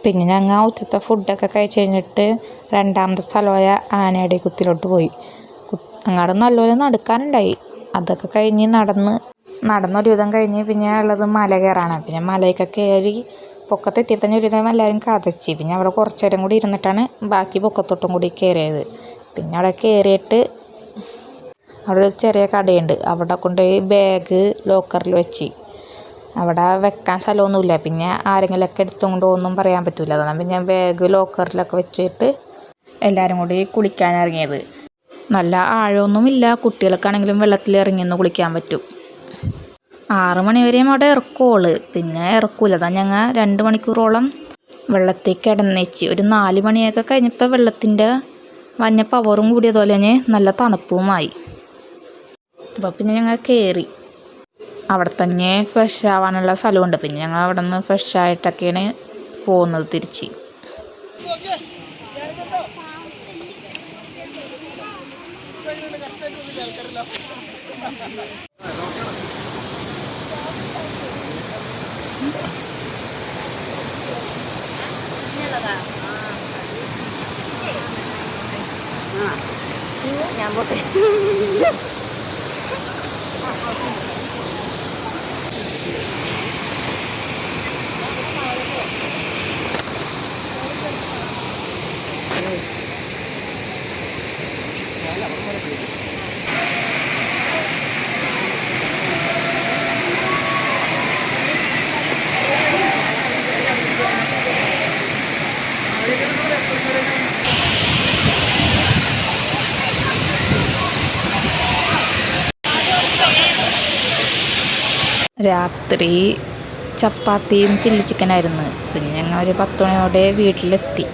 പിന്നെ ഞങ്ങൾ ഉച്ചത്തെ ഫുഡൊക്കെ കഴിച്ച് കഴിഞ്ഞിട്ട് രണ്ടാമത്തെ സ്ഥലമായ ആനയുടെ കുത്തിലോട്ട് പോയി. അങ്ങാട് നല്ലപോലെ നടക്കാനുണ്ടായി. അതൊക്കെ കഴിഞ്ഞ് നടന്നൊരുവിധം കഴിഞ്ഞ് പിന്നെ ഉള്ളത് മല കയറാനാണ്. പിന്നെ മലയൊക്കെ കയറി പൊക്കത്തെത്തിയപ്പോൾ തന്നെ ഒരുവിധം എല്ലാവരും കതച്ച്. പിന്നെ അവിടെ കുറച്ച് നേരം കൂടി ഇരുന്നിട്ടാണ് ബാക്കി പൊക്കത്തോട്ടും കൂടി കയറിയത്. പിന്നെ അവിടെ കയറിയിട്ട് അവിടെ ഒരു ചെറിയ കടയുണ്ട്. അവിടെ കൊണ്ടുപോയി ബാഗ് ലോക്കറിൽ വെച്ച്. അവിടെ വെക്കാൻ സ്ഥലമൊന്നുമില്ല. പിന്നെ ആരെങ്കിലുമൊക്കെ എടുത്തുകൊണ്ട് ഒന്നും പറയാൻ പറ്റില്ല. അതാണ് പിന്നെ ബാഗ് ലോക്കറിലൊക്കെ വെച്ചിട്ട് എല്ലാവരും കൂടി കുളിക്കാൻ ഇറങ്ങിയത്. നല്ല ആഴമൊന്നുമില്ല. കുട്ടികൾക്കാണെങ്കിലും വെള്ളത്തിൽ ഇറങ്ങിയൊന്ന് കുളിക്കാൻ പറ്റും. 6 മണി വരെയും അവിടെ ഇറക്കുള്ളൂ. പിന്നെ ഇറക്കൂല. അതാ ഞങ്ങൾ 2 മണിക്കൂറോളം വെള്ളത്തിൽ കിടന്നേച്ച്. ഒരു 4 മണിയൊക്കെ കഴിഞ്ഞപ്പോൾ വെള്ളത്തിൻ്റെ വന്യ പവറും കൂടിയതുപോലെ തന്നെ നല്ല തണുപ്പുമായി. അപ്പോൾ പിന്നെ ഞങ്ങൾ കയറി. അവിടെ തന്നെ ഫ്രഷ് ആവാനുള്ള സ്ഥലമുണ്ട്. പിന്നെ ഞങ്ങൾ അവിടെ നിന്ന് ഫ്രഷ് ആയിട്ടൊക്കെയാണ് പോകുന്നത് തിരിച്ച്. ഞാൻ പോട്ടെ. രാത്രി ചപ്പാത്തിയും ചില്ലി ചിക്കനായിരുന്നു. പിന്നെ ഞങ്ങൾ ഒരു 10 മണിയോടെ വീട്ടിലെത്തി.